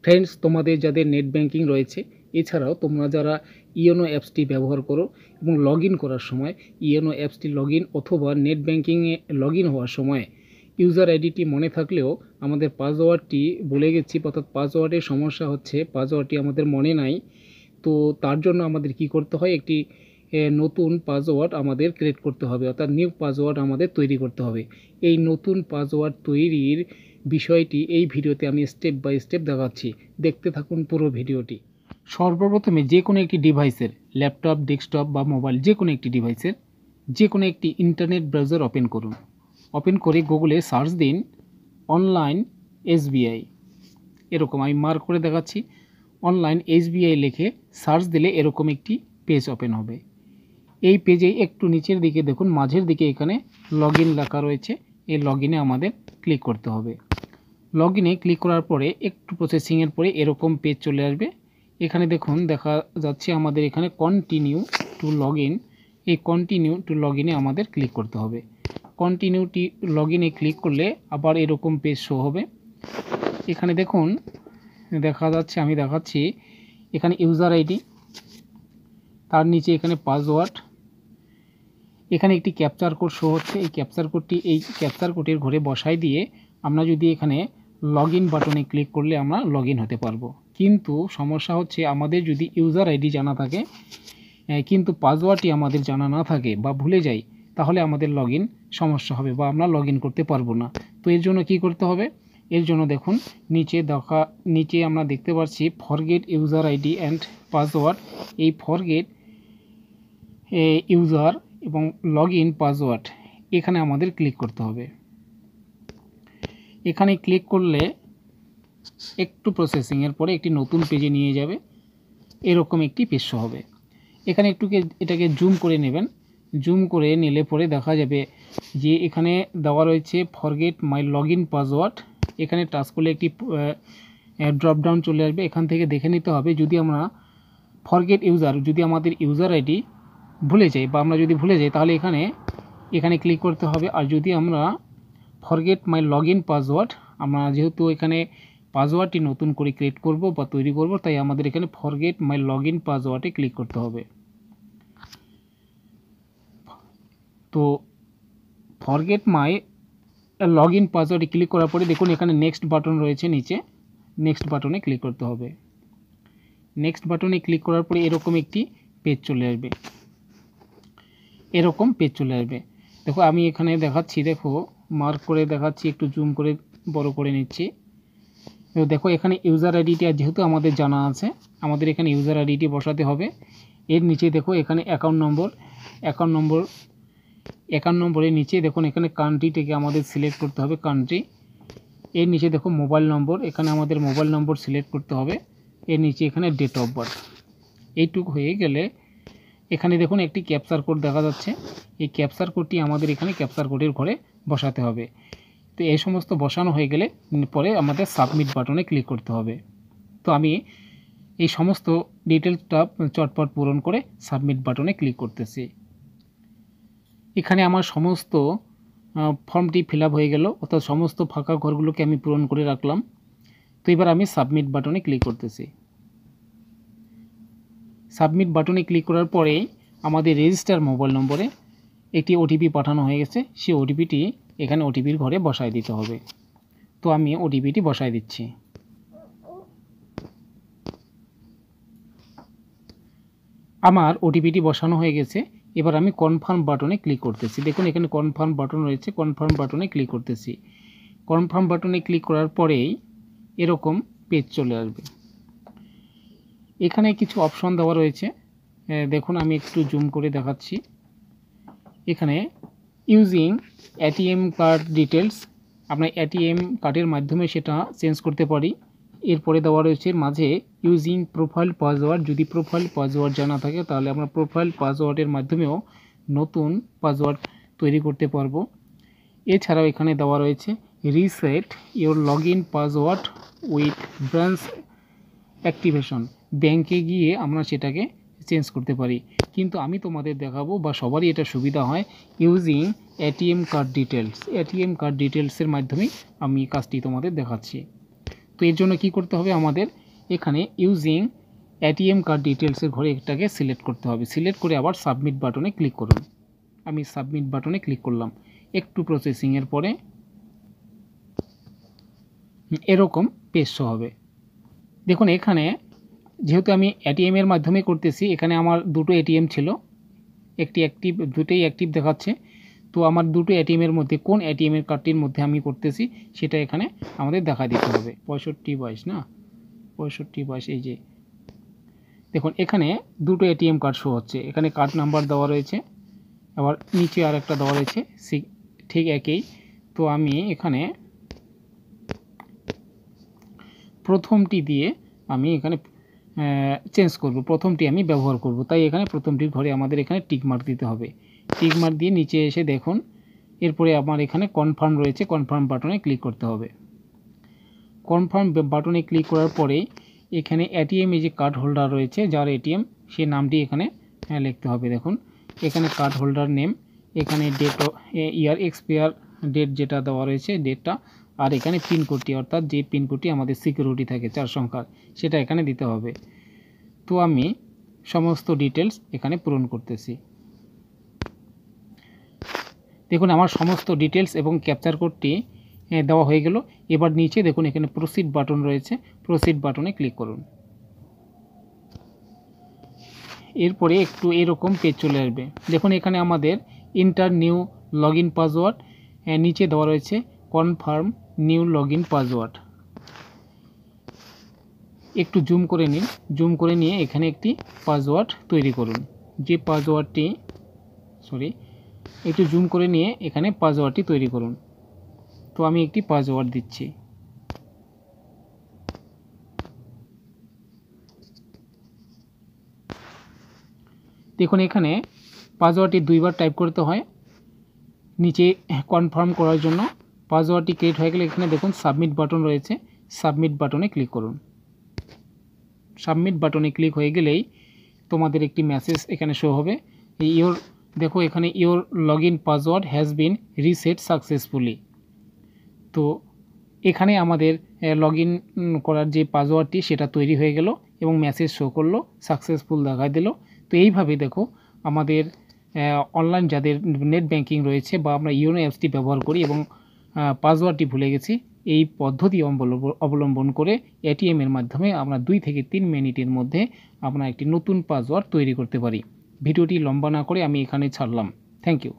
Friends, তোমাদের যাদের net banking রয়েছে, এছাড়াও তোমরা যারা ইওনো অ্যাপসটি ব্যবহার করো এবং লগ ইন করার সময় ইওনো অ্যাপসটি লগ ইন অথবা নেট ব্যাংকিংয়ে লগ ইন হওয়ার সময় ইউজার আইডিটি মনে থাকলেও আমাদের পাসওয়ার্ডটি ভুলে গেছি, অর্থাৎ পাসওয়ার্ডের সমস্যা হচ্ছে, পাসওয়ার্ডটি আমাদের মনে নাই। তো তার জন্য আমাদের কি করতে হয়, একটি নতুন পাসওয়ার্ড আমাদের ক্রিয়েট করতে হবে, অর্থাৎ নিউ পাসওয়ার্ড আমাদের তৈরি করতে হবে। এই নতুন পাসওয়ার্ড তৈরির বিষয়টি এই ভিডিওতে আমি স্টেপ বাই স্টেপ দেখাচ্ছি, দেখতে থাকুন পুরো ভিডিওটি। সর্বপ্রথমে যে কোনো একটি ডিভাইসের, ল্যাপটপ, ডেস্কটপ বা মোবাইল, যে কোনো একটি ডিভাইসের যে কোনো একটি ইন্টারনেট ব্রাউজার ওপেন করুন। ওপেন করে গুগলে সার্চ দিন অনলাইন এসবিআই। এরকম আমি মার্ক করে দেখাচ্ছি, অনলাইন এসবিআই লিখে সার্চ দিলে এরকম একটি পেজ ওপেন হবে। এই পেজে একটু নিচের দিকে দেখুন, মাঝের দিকে এখানে লগ ইন লেখা রয়েছে, এই লগ ইনে আমাদের ক্লিক করতে হবে। লগ ইনে ক্লিক করার পরে একটু প্রসেসিংয়ের পরে এরকম পেজ চলে আসবে। এখানে দেখুন দেখা যাচ্ছে আমাদের এখানে কন্টিনিউ টু লগ ইন, এই কন্টিনিউ টু লগ ইনে আমাদের ক্লিক করতে হবে। কন্টিনিউ টু লগ ইনে ক্লিক করলে আবার এরকম পেজ শো হবে। এখানে দেখুন দেখা যাচ্ছে, আমি দেখাচ্ছি, এখানে ইউজার আইডি, তার নিচে এখানে পাসওয়ার্ড, এখানে একটি ক্যাপচার কোড শো হচ্ছে। এই ক্যাপচার কোডটি এই ক্যাপচার কোডের ঘরে বসাই দিয়ে আমরা যদি এখানে লগ ইন বাটনে ক্লিক করলে আমরা লগ ইন হতে পারবো। কিন্তু সমস্যা হচ্ছে, আমাদের যদি ইউজার আইডি জানা থাকে কিন্তু পাসওয়ার্ডটি আমাদের জানা না থাকে বা ভুলে যাই, তাহলে আমাদের লগ ইন সমস্যা হবে বা আমরা লগ ইন করতে পারবো না। তো এর জন্য কি করতে হবে, এর জন্য দেখুন নিচে আমরা দেখতে পাচ্ছি forget user ID and password. এই ফরগেট ইউজার এবং লগ ইন পাসওয়ার্ড এখানে আমাদের ক্লিক করতে হবে। এখানে ক্লিক করলে একটু প্রসেসিংয়ের পরে একটি নতুন পেজে নিয়ে যাবে, এরকম একটি পেজ হবে। এখানে এটাকে জুম করে নেবেন, জুম করে নিলে পরে দেখা যাবে যে এখানে দেওয়া রয়েছে forget my log in password. এখানে টাচ করলে একটি ড্রপডাউন চলে আসবে। এখান থেকে দেখে নিতে হবে, যদি আমরা ফরগেট ইউজার, যদি আমাদের ইউজার আইডি ভুলে যাই বা আমরা যদি ভুলে যাই, তাহলে এখানে ক্লিক করতে হবে। আর যদি আমরা forget my log in password, আমরা যেহেতু এখানে পাসওয়ার্ডটি নতুন করে ক্রিয়েট করব বা তৈরি করব, তাই আমাদের এখানে ফরগেট মাই লগ ইন পাসওয়ার্ডে ক্লিক করতে হবে। তো ফরগেট মাই লগ ইন পাসওয়ার্ডে ক্লিক করার পরে দেখুন এখানে নেক্সট বাটন রয়েছে, নিচে নেক্সট বাটনে ক্লিক করতে হবে। নেক্সট বাটনে ক্লিক করার পরে এরকম একটি পেজ চলে আসবে, এরকম পেজ চলে আসবে। দেখো আমি এখানে দেখাচ্ছি, দেখো মার্ক করে দেখাচ্ছি, একটু জুম করে বড় করে নিচ্ছি। দেখো এখানে ইউজার আইডিটি যেহেতু আমাদের জানা আছে, আমাদের এখানে ইউজার আইডিটি বসাতে হবে। এর নিচে দেখো এখানে অ্যাকাউন্ট নম্বরের নিচে দেখুন এখানে কান্ট্রিটিকে আমাদের সিলেক্ট করতে হবে, কান্ট্রি। এর নিচে দেখো মোবাইল নম্বর, এখানে আমাদের মোবাইল নম্বর সিলেক্ট করতে হবে। এর নিচে এখানে ডেট অফ বার্থ। এইটুকু হয়ে গেলে এখানে দেখুন একটি ক্যাপচার কোড দেখা যাচ্ছে, এই ক্যাপচার কোডটি আমাদের এখানে ক্যাপচার কোডের ঘরে বসাতে হবে। তো এই সমস্ত বসানো হয়ে গেলে পরে আমাদের সাবমিট বাটনে ক্লিক করতে হবে। তো আমি এই সমস্ত ডিটেলসটা চটপট পূরণ করে সাবমিট বাটনে ক্লিক করতেছি। এখানে আমার সমস্ত ফর্মটি ফিল আপ হয়ে গেল, অর্থাৎ সমস্ত ফাঁকা ঘরগুলোকে আমি পূরণ করে রাখলাম। তো এবার আমি সাবমিট বাটনে ক্লিক করতেছি। সাবমিট বাটনে ক্লিক করার পরে আমাদের রেজিস্টার মোবাইল নম্বরে একটি ওটিপি পাঠানো হয়ে গেছে, সেই ওটিপিটি এখানে ওটিপির ঘরে বসায় দিতে হবে। তো আমি ওটিপিটি বসায় দিচ্ছি। আমার ওটিপিটি বসানো হয়ে গেছে। এবার আমি কনফার্ম বাটনে ক্লিক করতেছি। দেখুন এখানে কনফার্ম বাটন রয়েছে, কনফার্ম বাটনে ক্লিক করতেছি। কনফার্ম বাটনে ক্লিক করার পরেই এরকম পেজ চলে আসবে। এখানে কিছু অপশন দেওয়া রয়েছে, দেখুন আমি একটু জুম করে দেখাচ্ছি। এখানে ইউজিং এটিএম কার্ড ডিটেলস, আমরা এটিএম কার্ডের মাধ্যমে সেটা চেঞ্জ করতে পারি। এরপরে দেওয়া রয়েছে মাঝে ইউজিং প্রোফাইল পাসওয়ার্ড, যদি প্রোফাইল পাসওয়ার্ড জানা থাকে তাহলে আমরা প্রোফাইল পাসওয়ার্ডের মাধ্যমেও নতুন পাসওয়ার্ড তৈরি করতে পারবো। এছাড়াও এখানে দেওয়া রয়েছে reset your log in password with branch activation, ব্যাংকে গিয়ে আমরা সেটাকে চেঞ্জ করতে পারি। কিন্তু আমি তোমাদের দেখাবো বা সবারই এটা সুবিধা হয় using ATM card details, ATM card ডিটেলসের মাধ্যমেই আমি কাজটি তোমাদের দেখাচ্ছি। তো এর জন্য কি করতে হবে, আমাদের এখানে ইউজিং এটিএম কার্ড ডিটেলসের ঘরে একটাকে সিলেক্ট করতে হবে। সিলেক্ট করে আবার সাবমিট বাটনে ক্লিক করুন। আমি সাবমিট বাটনে ক্লিক করলাম। একটু প্রসেসিংয়ের পরে এরকম পেজ শো হবে। দেখুন এখানে যেহেতু আমি এটিএম এর মাধ্যমে করতেছি, এখানে আমার দুটো এটিএম ছিল, একটি অ্যাক্টিভ, দুটোই অ্যাক্টিভ দেখাচ্ছে। তো আমার দুটো এটিএমের মধ্যে কোন এটিএমের কার্ডটির মধ্যে আমি করতেছি সেটা এখানে আমাদের দেখা দিতে হবে। 6522 না, 6522, এই যে দেখুন এখানে দুটো এটিএম কার্ড শো হচ্ছে। এখানে কার্ড নাম্বার দেওয়া রয়েছে, আবার নিচে আর একটা দেওয়া রয়েছে ঠিক একই। তো আমি এখানে প্রথমটি দিয়ে আমি এখানে চেঞ্জ করব, প্রথমটি আমি ব্যবহার করব, তাই এখানে প্রথমটির ঘরে আমাদের এখানে টিক মার্ক দিতে হবে। টিক মার্ক দিয়ে নিচে এসে দেখুন এরপরে আমার এখানে কনফার্ম রয়েছে, কনফার্ম বাটনে ক্লিক করতে হবে। কনফার্ম বাটনে ক্লিক করার পরে এখানে এটিএম যে কার্ড হোল্ডার রয়েছে, যার এটিএম সেই নামটি এখানে লিখতে হবে। দেখুন এখানে কার্ড হোল্ডার নেম, এখানে ডেট ইয়ার এক্সপায়ার ডেট যেটা দেওয়া রয়েছে ডেটটা, আর এখানে পিনকোডটি, অর্থাৎ যে পিনকোডটি আমাদের সিকিউরিটি থাকে 4 সংখ্যার, সেটা এখানে দিতে হবে। তো আমি সমস্ত ডিটেলস এখানে পূরণ করতেছি। দেখুন আমার সমস্ত ডিটেলস এবং ক্যাপচার কোডটি দেওয়া হয়ে গেল। এবার নিচে দেখুন এখানে প্রসিড বাটন রয়েছে, প্রসিড বাটনে ক্লিক করুন। এরপরে একটু এরকম পেজ চলে আসবে। দেখুন এখানে আমাদের ইন্টার নিউ লগইন পাসওয়ার্ড, নিচে দেওয়া রয়েছে কনফার্ম নিউ লগইন পাসওয়ার্ড। একটু জুম করে নিন, জুম করে নিয়ে এখানে একটি পাসওয়ার্ড তৈরি করুন। যে পাসওয়ার্ডটি একটু জুম করে নিয়ে এখানে পাসওয়ার্ডটি তৈরি করুন। তো আমি একটি পাসওয়ার্ড দিচ্ছি। দেখুন এখানে পাসওয়ার্ডটি 2বার টাইপ করতে হয়। নিচে কনফার্ম করার জন্য পাসওয়ার্ডটি ক্রিয়েট হয়ে গেলে এখানে দেখুন সাবমিট বাটন রয়েছে, সাবমিট বাটনে ক্লিক করুন। সাবমিট বাটনে ক্লিক হয়ে গেলেই তোমাদের একটি মেসেজ এখানে শো হবে। দেখো এখানে your login password has been reset successfully. তো এখানে আমাদের লগইন করার যে পাসওয়ার্ডটি সেটা তৈরি হয়ে গেল এবং মেসেজ শো করলো, সাকসেসফুল দেখা দিল। তো এইভাবে দেখো আমাদের অনলাইন যাদের নেট ব্যাংকিং রয়েছে বা আমরা ইওনো অ্যাপসটি ব্যবহার করি এবং পাসওয়ার্ডটি ভুলে গেছি, এই পদ্ধতি অবলম্বন করে এটিএমের মাধ্যমে আমরা 2 থেকে 3 মিনিটের মধ্যে আমরা একটি নতুন পাসওয়ার্ড তৈরি করতে পারি। ভিডিওটি লম্বা না করে আমি এখানে ছাড়লাম। Thank you.